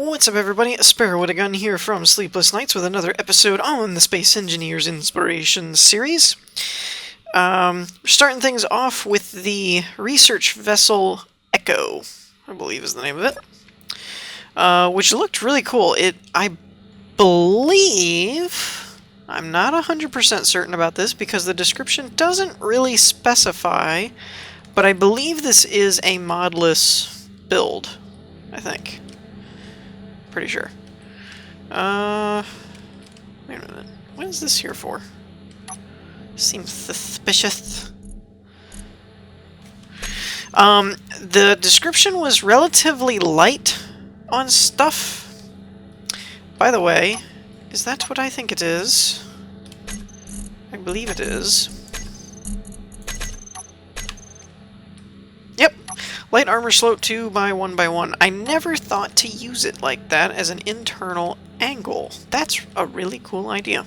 What's up, everybody? Sparrow with a Gun here from Sleepless Nights with another episode on the Space Engineers Inspiration series. We're starting things off with the research vessel Echo, I believe is the name of it, which looked really cool. I believe, I'm not 100% certain about this because the description doesn't really specify, but I believe this is a modless build, I think. Pretty sure. Wait a minute. What is this here for? Seems suspicious. The description was relatively light on stuff. By the way, is that what I think it is? I believe it is. Yep. Light armor slope 2 by 1 by 1. I never thought to use it like that as an internal angle. That's a really cool idea.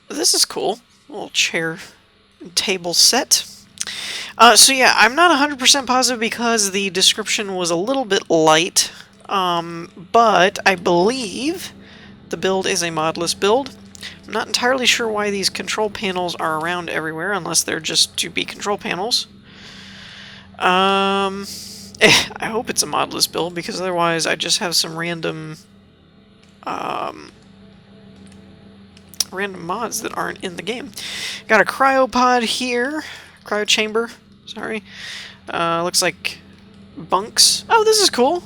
This is cool. A little chair and table set. So yeah, I'm not 100% positive because the description was a little bit light, but I believe the build is a modless build. I'm not entirely sure why these control panels are around everywhere, unless they're just to be control panels. I hope it's a modless build, because otherwise I just have some random mods that aren't in the game. Got a cryopod here. Cryo chamber, sorry. Looks like bunks. Oh, this is cool.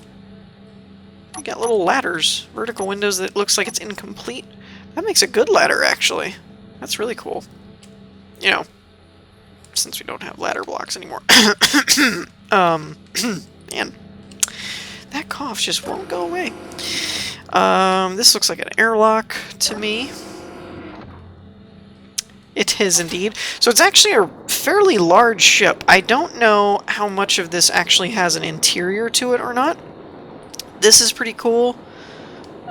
You got little ladders. Vertical windows that looks like it's incomplete. That makes a good ladder, actually. That's really cool. You know, since we don't have ladder blocks anymore. Man, that cough just won't go away. This looks like an airlock to me. It is indeed. So it's actually a fairly large ship. I don't know how much of this actually has an interior to it or not. This is pretty cool.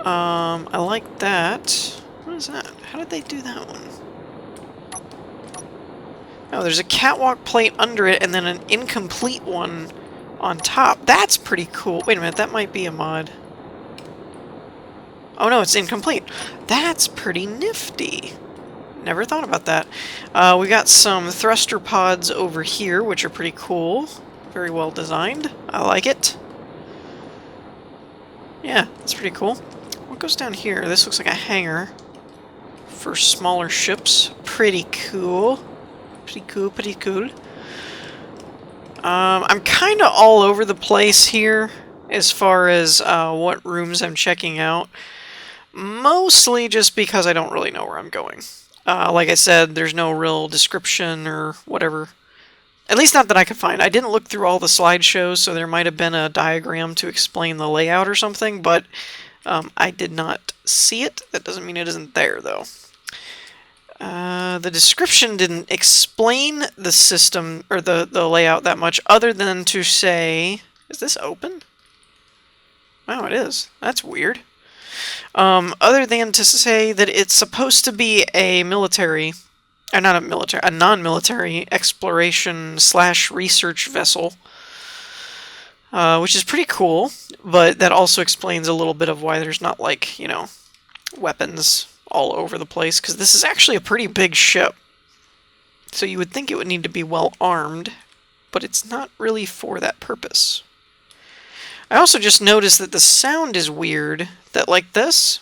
I like that. What is that? How did they do that one? Oh, there's a catwalk plate under it and then an incomplete one on top. That's pretty cool. Wait a minute, that might be a mod. Oh no, it's incomplete. That's pretty nifty. Never thought about that. We got some thruster pods over here, which are pretty cool. Very well designed. I like it. Yeah, that's pretty cool. What goes down here? This looks like a hangar for smaller ships. Pretty cool. Pretty cool, pretty cool. I'm kind of all over the place here as far as what rooms I'm checking out. Mostly just because I don't really know where I'm going. Like I said, there's no real description or whatever. At least not that I could find. I didn't look through all the slideshows, so there might have been a diagram to explain the layout or something, but I did not see it. That doesn't mean it isn't there, though. The description didn't explain the system, or the layout that much, other than to say... Is this open? Wow, it is. That's weird. Other than to say that it's supposed to be a military... Or not a military, a non-military exploration / research vessel. Which is pretty cool, but that also explains a little bit of why there's not, like, you know, weapons all over the place, because this is actually a pretty big ship. So you would think it would need to be well armed, but it's not really for that purpose. I also just noticed that the sound is weird, that like this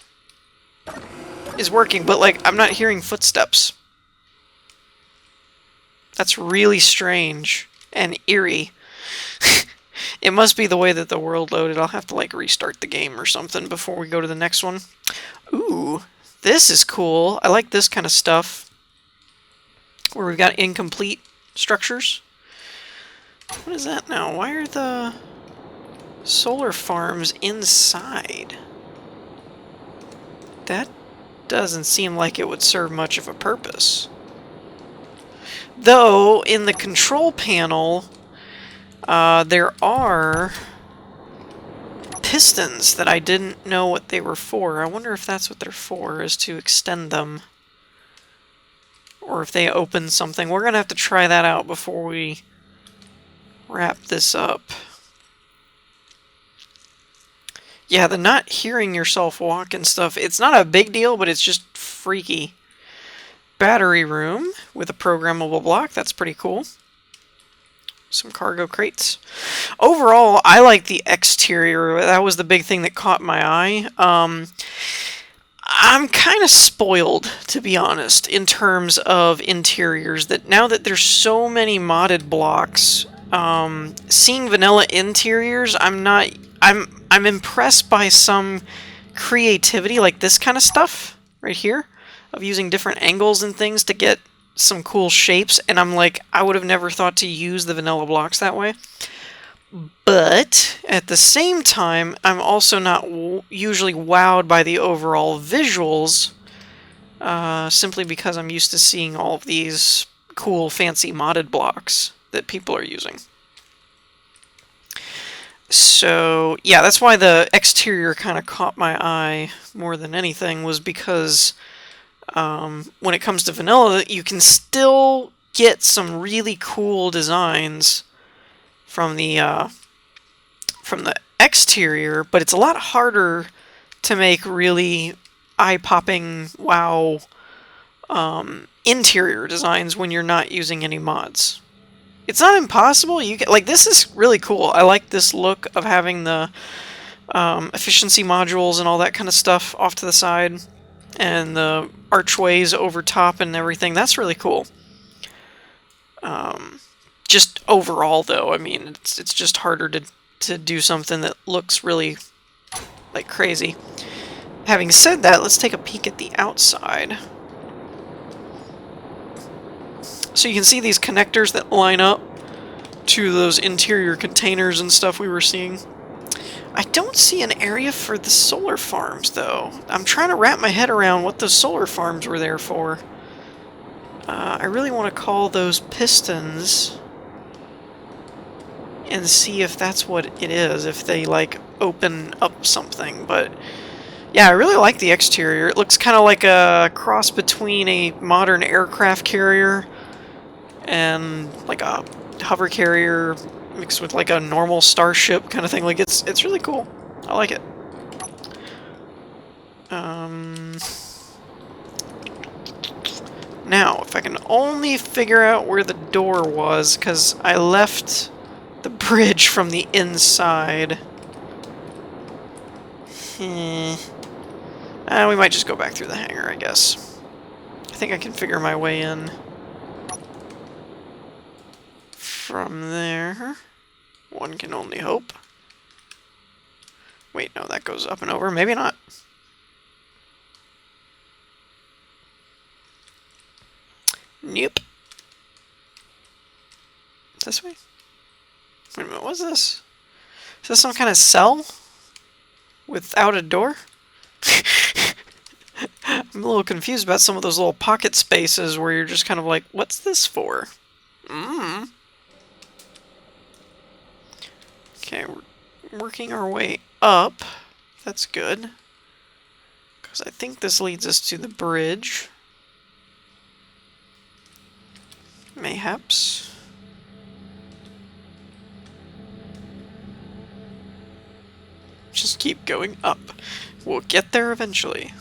is working, but like I'm not hearing footsteps. That's really strange and eerie. It must be the way that the world loaded. I'll have to like restart the game or something before we go to the next one. Ooh, this is cool. I like this kind of stuff where we've got incomplete structures. What is that now? Why are the solar farms inside? That doesn't seem like it would serve much of a purpose. Though, in the control panel, there are pistons that I didn't know what they were for. I wonder if that's what they're for, is to extend them. Or if they open something. We're going to have to try that out before we wrap this up. Yeah, the not hearing yourself walk and stuff, it's not a big deal, but it's just freaky. Battery room with a programmable block, that's pretty cool. Some cargo crates. Overall, I like the exterior. That was the big thing that caught my eye. I'm kind of spoiled, to be honest, in terms of interiors. That now that there's so many modded blocks, seeing vanilla interiors, I'm impressed by some creativity, like this kind of stuff right here, of using different angles and things to get some cool shapes. And I'm like, I would have never thought to use the vanilla blocks that way. But at the same time, I'm also not usually wowed by the overall visuals, simply because I'm used to seeing all of these cool, fancy modded blocks that people are using. So, yeah, that's why the exterior kind of caught my eye more than anything, was because when it comes to vanilla, you can still get some really cool designs from the exterior, but it's a lot harder to make really eye-popping, wow interior designs when you're not using any mods. It's not impossible. You get, like, this is really cool. I like this look of having the efficiency modules and all that kind of stuff off to the side, and the archways over top and everything. That's really cool. Just overall, though, I mean, it's just harder to do something that looks really like crazy. Having said that, let's take a peek at the outside. So you can see these connectors that line up to those interior containers and stuff we were seeing. I don't see an area for the solar farms, though. I'm trying to wrap my head around what those solar farms were there for. I really want to call those pistons and see if that's what it is, if they, like, open up something. But yeah, I really like the exterior. It looks kind of like a cross between a modern aircraft carrier and like a hover carrier mixed with like a normal starship kind of thing. Like, it's really cool. I like it. Now, if I can only figure out where the door was, because I left the bridge from the inside. We might just go back through the hangar, I guess. I think I can figure my way in from there. One can only hope. Wait, no, that goes up and over. Maybe not. Nope. This way? Wait a minute, what's this? Is this some kind of cell? Without a door? I'm a little confused about some of those little pocket spaces where you're just kind of like, what's this for? Okay, we're working our way up. That's good. Because I think this leads us to the bridge. Mayhaps. Just keep going up. We'll get there eventually.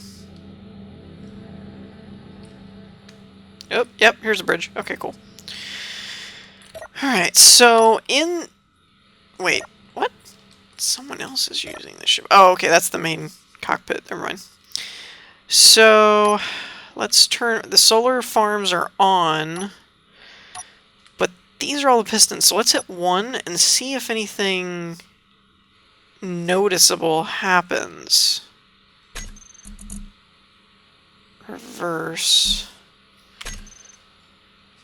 Oh, yep, here's a bridge. Okay, cool. Alright, so in... Wait, what? Someone else is using the ship. Oh, okay, that's the main cockpit. Never mind. So, let's turn... The solar farms are on, but these are all the pistons. So let's hit one and see if anything noticeable happens. Reverse.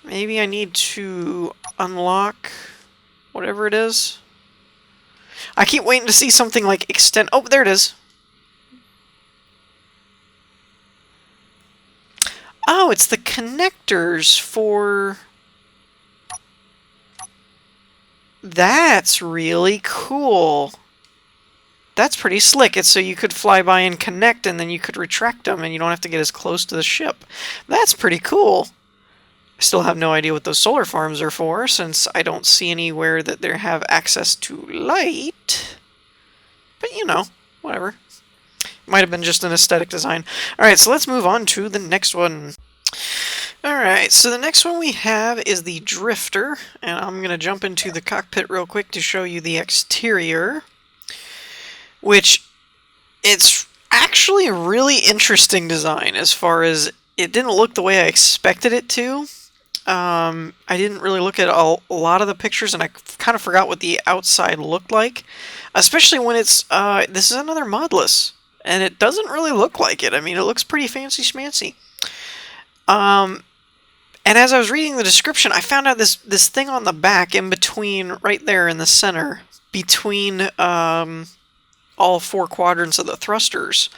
Maybe I need to unlock whatever it is. I keep waiting to see something like extend. Oh, there it is. Oh, it's the connectors for... That's really cool. That's pretty slick. It's so you could fly by and connect, and then you could retract them, and you don't have to get as close to the ship. That's pretty cool. I still have no idea what those solar farms are for, since I don't see anywhere that they have access to light. But, you know, whatever. Might have been just an aesthetic design. Alright, so let's move on to the next one. Alright, so the next one we have is the Drifter, and I'm going to jump into the cockpit real quick to show you the exterior, which it's actually a really interesting design as far as it didn't look the way I expected it to. I didn't really look at a lot of the pictures, and I kind of forgot what the outside looked like, especially when it's, this is another modless, and it doesn't really look like it. I mean, it looks pretty fancy-schmancy. And as I was reading the description, I found out this thing on the back, in between, right there in the center, between all four quadrants of the thrusters,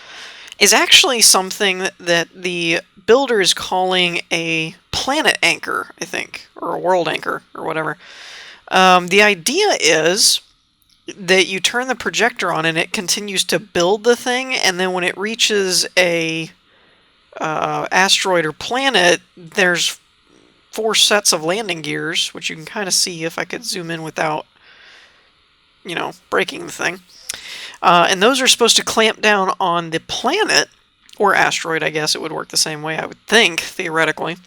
is actually something that the builder is calling a planet anchor, I think, or a world anchor, or whatever. The idea is that you turn the projector on and it continues to build the thing, and then when it reaches a asteroid or planet, there's 4 sets of landing gears, which you can kind of see if I could zoom in without, you know, breaking the thing. And those are supposed to clamp down on the planet, or asteroid, I guess it would work the same way, I would think, theoretically.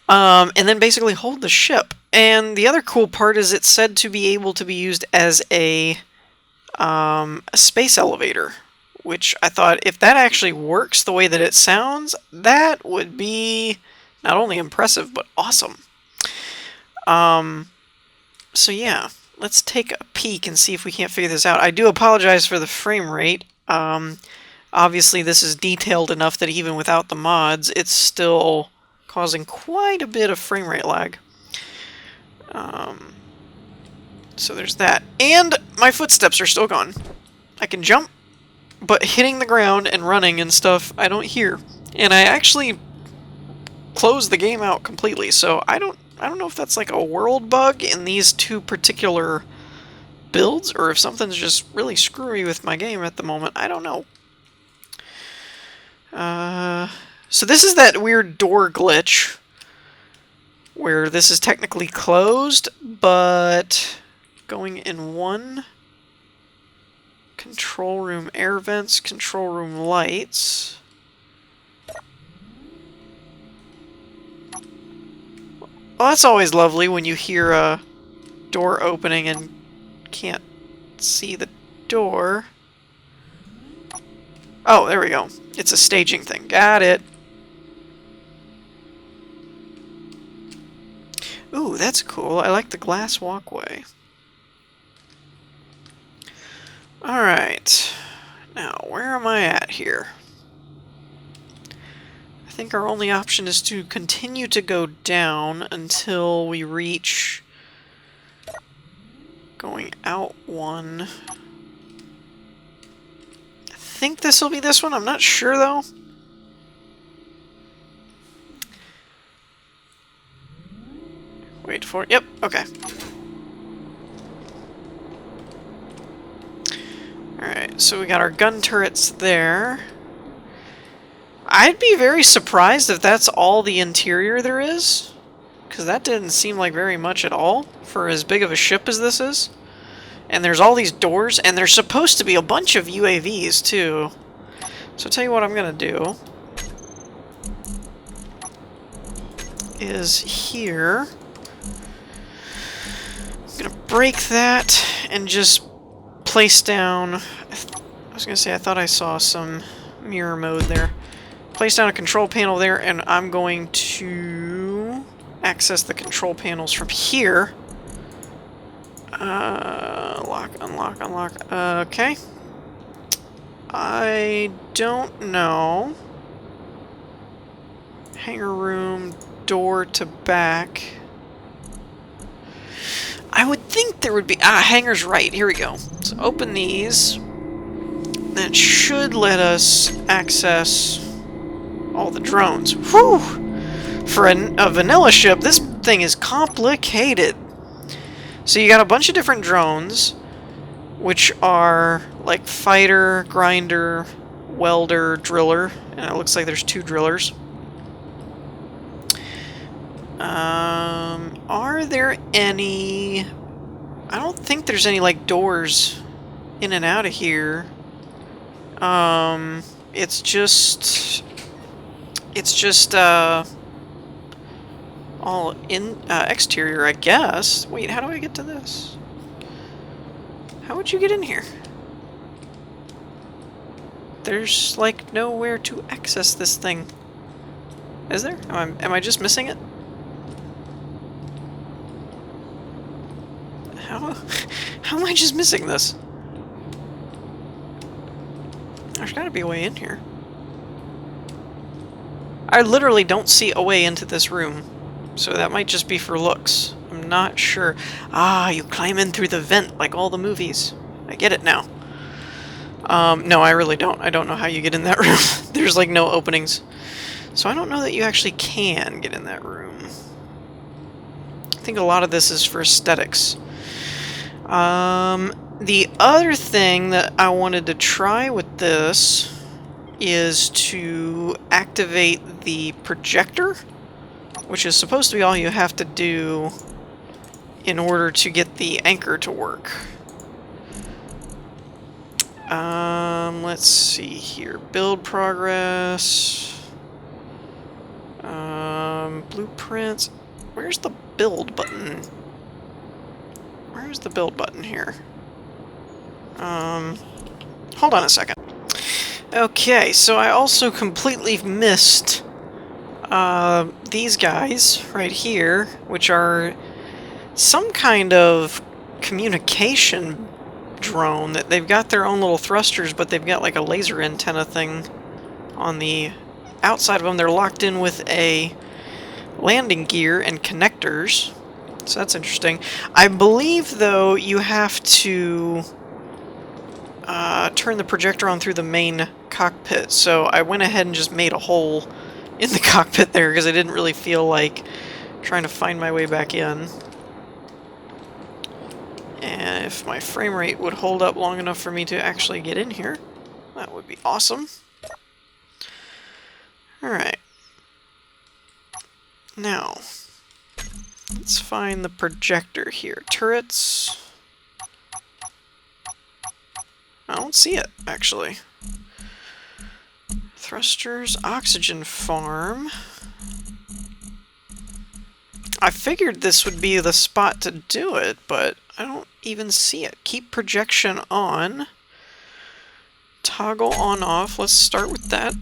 And then basically hold the ship. And the other cool part is it's said to be able to be used as a space elevator, which I thought, if that actually works the way that it sounds, that would be not only impressive, but awesome. So yeah, let's take a peek and see if we can't figure this out. I do apologize for the frame rate. Obviously this is detailed enough that even without the mods, it's still causing quite a bit of frame rate lag. So there's that. And my footsteps are still gone. I can jump, but hitting the ground and running and stuff, I don't hear. And I actually closed the game out completely, so I don't know if that's like a world bug in these 2 particular builds, or if something's just really screwy with my game at the moment. I don't know. So this is that weird door glitch where this is technically closed, but going in one. Control room air vents, control room lights. Well, that's always lovely when you hear a door opening and can't see the door. Oh, there we go. It's a staging thing. Got it. Ooh, that's cool. I like the glass walkway. Alright. Now, where am I at here? I think our only option is to continue to go down until we reach going out one. I think this will be this one. I'm not sure, though. Wait for it. Yep, okay. Alright, so we got our gun turrets there. I'd be very surprised if that's all the interior there is, because that didn't seem like very much at all for as big of a ship as this is. And there's all these doors, and there's supposed to be a bunch of UAVs too. So I'll tell you what I'm gonna do is here. I'm gonna break that and just place down. I was gonna say I thought I saw some mirror mode there. Place down a control panel there, and I'm going to access the control panels from here. Lock, unlock, unlock. Okay. I don't know. Hangar room, door to back. I would think there would be... hangar's right. Here we go. So open these. That should let us access all the drones. Whew! For a vanilla ship, this thing is complicated. So you got a bunch of different drones, which are like fighter, grinder, welder, driller, and it looks like there's 2 drillers. Are there any... I don't think there's any, like, doors in and out of here. It's just all in exterior, I guess. Wait, how do I get to this? How would you get in here? There's like nowhere to access this thing. Is there? Am I just missing it? How am I just missing this? There's gotta be a way in here. I literally don't see a way into this room, so that might just be for looks. I'm not sure. Ah, you climb in through the vent like all the movies. I get it now. No, I really don't. I don't know how you get in that room. There's like no openings. So I don't know that you actually can get in that room. I think a lot of this is for aesthetics. The other thing that I wanted to try with this is to activate the projector, which is supposed to be all you have to do in order to get the anchor to work. Let's see here. Build progress. Blueprints. Where's the build button? Where's the build button here? Hold on a second. Okay, so I also completely missed these guys right here, which are some kind of communication drone. That they've got their own little thrusters, but they've got like a laser antenna thing on the outside of them. They're locked in with a landing gear and connectors, so that's interesting. I believe, though, you have to turn the projector on through the main cockpit, so I went ahead and just made a hole in the cockpit there because I didn't really feel like trying to find my way back in. And if my frame rate would hold up long enough for me to actually get in here, that would be awesome. Alright. Now, let's find the projector here. Turrets. I don't see it, actually. Thrusters, oxygen farm. I figured this would be the spot to do it, but I don't even see it. Keep projection on. Toggle on off. Let's start with that.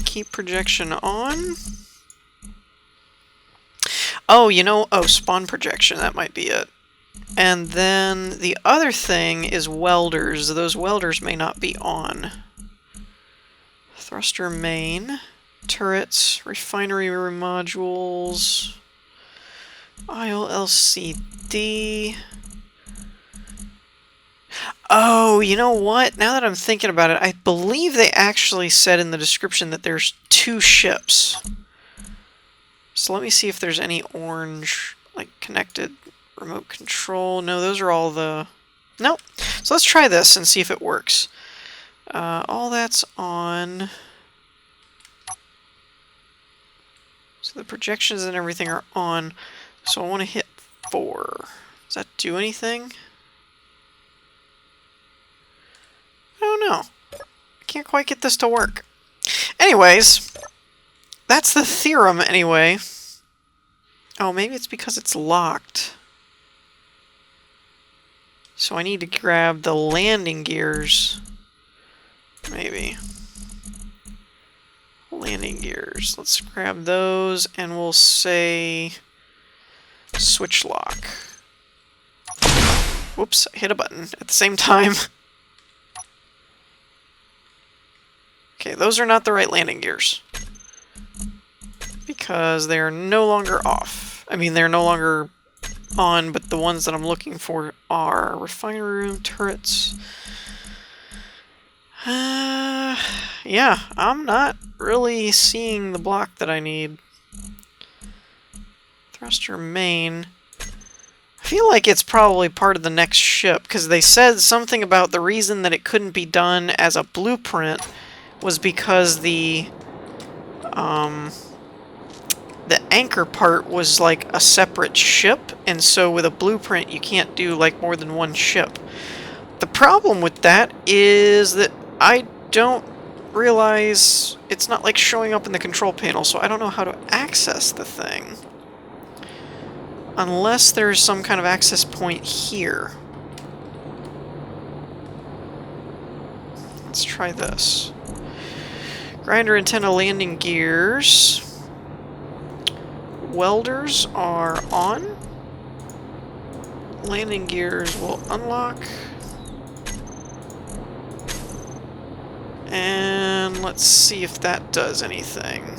Keep projection on. Oh, you know, spawn projection. That might be it. And then the other thing is welders. Those welders may not be on. Thruster main. Turrets. Refinery modules. Aisle LCD. Oh, you know what? Now that I'm thinking about it, I believe they actually said in the description that there's 2 ships. So let me see if there's any orange, like, connected remote control. No, those are all the... Nope. So let's try this and see if it works. All that's on. So the projections and everything are on. So I want to hit 4. Does that do anything? I don't know. I can't quite get this to work. Anyways, that's the theorem anyway. Oh, maybe it's because it's locked. So I need to grab the landing gears. Maybe. Landing gears. Let's grab those and we'll say switch lock. Whoops, I hit a button at the same time. Okay, those are not the right landing gears. Because they are no longer off. I mean, they're no longer on, but the ones that I'm looking for are refinery room turrets. Yeah, I'm not really seeing the block that I need. Thruster main. I feel like it's probably part of the next ship, because they said something about the reason that it couldn't be done as a blueprint was because the the anchor part was like a separate ship, and so with a blueprint you can't do like more than one ship. The problem with that is that I don't realize it's not like showing up in the control panel, so I don't know how to access the thing. Unless there's some kind of access point here. Let's try this. Grinder antenna landing gears. Welders are on. Landing gears will unlock. And let's see if that does anything.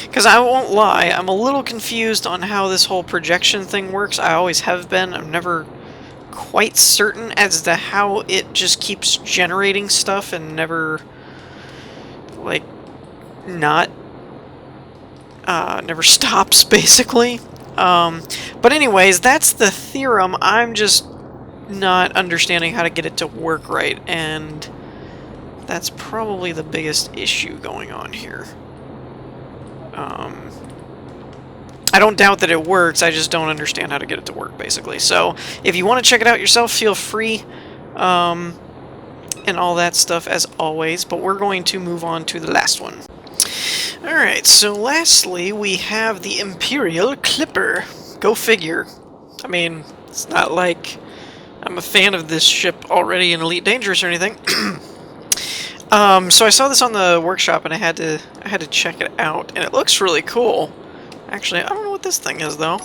Because I won't lie, I'm a little confused on how this whole projection thing works. I always have been. I'm never quite certain as to how it just keeps generating stuff and never, like, never stops, basically. But anyways, that's the theorem. I'm just not understanding how to get it to work right, and that's probably the biggest issue going on here. I don't doubt that it works, I just don't understand how to get it to work, basically. So, if you want to check it out yourself, feel free, and all that stuff, as always. But we're going to move on to the last one. Alright, so lastly, we have the Imperial Clipper. Go figure. I mean, it's not like I'm a fan of this ship already in Elite Dangerous or anything. So I saw this on the workshop and I had to check it out, and it looks really cool. Actually, I don't know what this thing is though.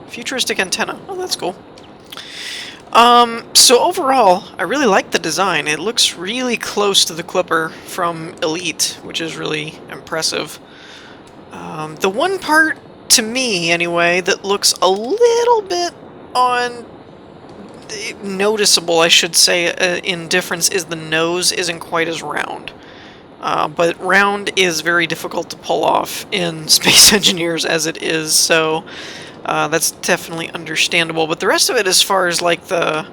Futuristic antenna. Oh, that's cool. So overall, I really like the design. It looks really close to the Clipper from Elite, which is really impressive. The one part, to me anyway, that looks a little bit noticeable, I should say, in difference is the nose isn't quite as round. But round is very difficult to pull off in Space Engineers as it is, so that's definitely understandable. But the rest of it, as far as like the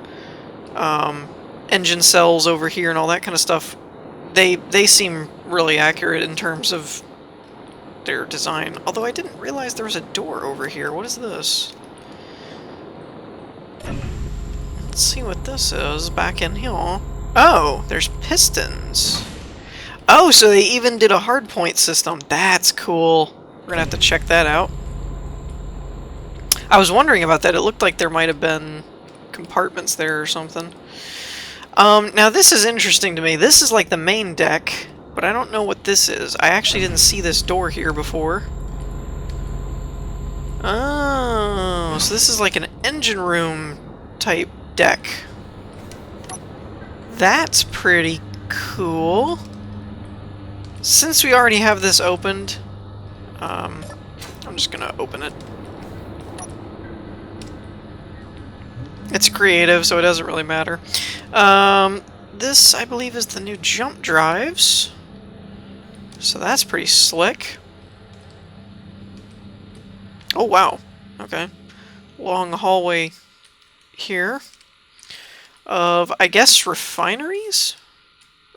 engine cells over here and all that kind of stuff, they seem really accurate in terms of their design. Although I didn't realize there was a door over here. What is this? Let's see what this is back in here. Oh, there's pistons. Oh, so they even did a hardpoint system. That's cool. We're gonna have to check that out. I was wondering about that. It looked like there might have been compartments there or something. Now this is interesting to me. This is like the main deck, but I don't know what this is. I actually didn't see this door here before. Oh, so this is like an engine room type deck. That's pretty cool. Since we already have this opened, I'm just gonna open it. It's creative, so it doesn't really matter. This, I believe, is the new jump drives. So that's pretty slick. Oh, wow. Okay. Long hallway here of, I guess, refineries?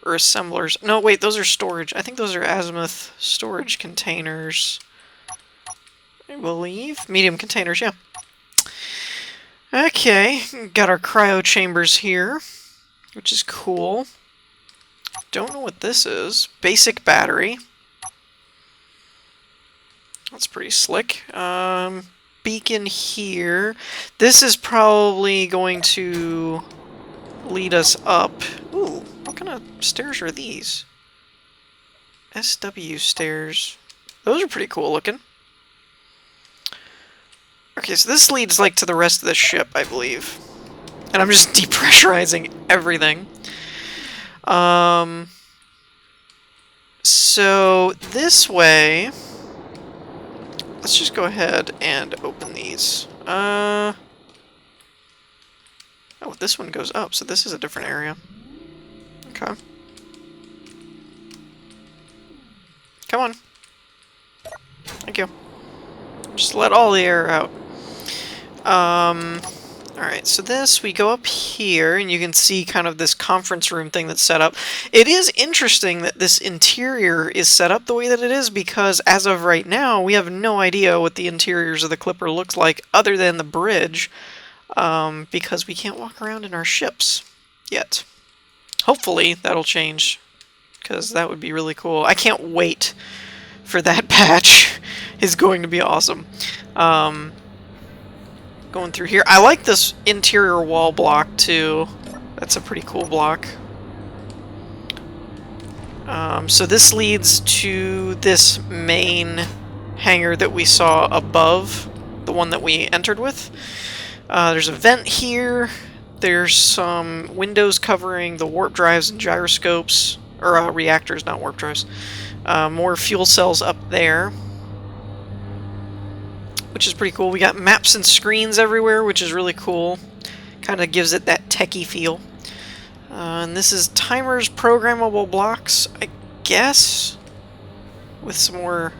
Or assemblers. No, wait, those are storage. I think those are azimuth storage containers. I believe. Medium containers, yeah. Okay, got our cryo chambers here, which is cool. Don't know what this is. Basic battery. That's pretty slick. Beacon here. This is probably going to lead us up. Ooh, what kind of stairs are these? SW stairs. Those are pretty cool looking. Okay, so this leads like to the rest of the ship, I believe. And I'm just depressurizing everything. So this way, let's just go ahead and open these. Oh, this one goes up, so this is a different area. Okay. Come on. Thank you. Just let all the air out. Alright, so this, we go up here, and you can see kind of this conference room thing that's set up. It is interesting that this interior is set up the way that it is, because as of right now, we have no idea what the interiors of the Clipper looks like, other than the bridge, because we can't walk around in our ships yet. Hopefully, that'll change, because that would be really cool. I can't wait for that patch. It's going to be awesome. Going through here. I like this interior wall block, too. That's a pretty cool block. So this leads to this main hangar that we saw above, the one that we entered with. There's a vent here. There's some windows covering the warp drives and gyroscopes, or reactors, not warp drives. More fuel cells up there, which is pretty cool. We got maps and screens everywhere, which is really cool. Kind of gives it that techie feel. And this is timers, programmable blocks, I guess, with some more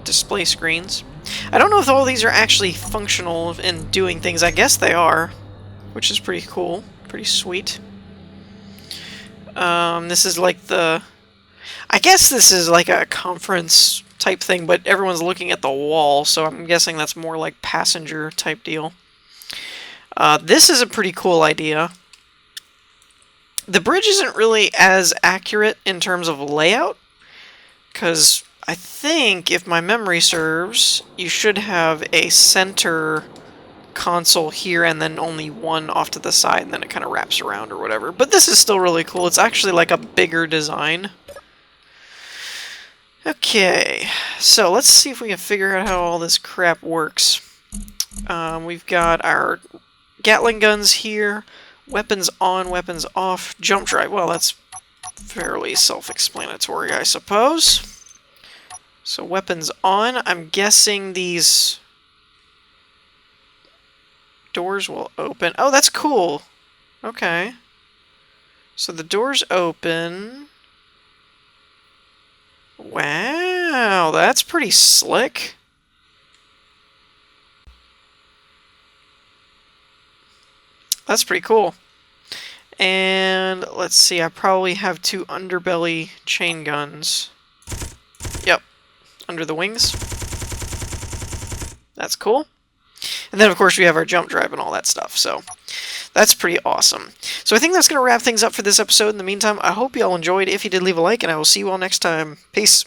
display screens. I don't know if all these are actually functional and doing things. I guess they are, which is pretty cool, pretty sweet. This is like the... I guess this is like a conference type thing, but everyone's looking at the wall, so I'm guessing that's more like passenger type deal. This is a pretty cool idea. The bridge isn't really as accurate in terms of layout, because I think, if my memory serves, you should have a center console here and then only one off to the side, and then it kind of wraps around or whatever. But this is still really cool. It's actually like a bigger design. Okay, so let's see if we can figure out how all this crap works. We've got our Gatling guns here, weapons on, weapons off, jump drive. Well, that's fairly self-explanatory, I suppose. So weapons on, I'm guessing these doors will open. Oh, that's cool. Okay. So the doors open. Wow, that's pretty slick. That's pretty cool. And let's see, I probably have 2 underbelly chain guns. Yep, under the wings. That's cool. And then, of course, we have our jump drive and all that stuff, so that's pretty awesome. So I think that's going to wrap things up for this episode. In the meantime, I hope you all enjoyed. If you did, leave a like, and I will see you all next time. Peace.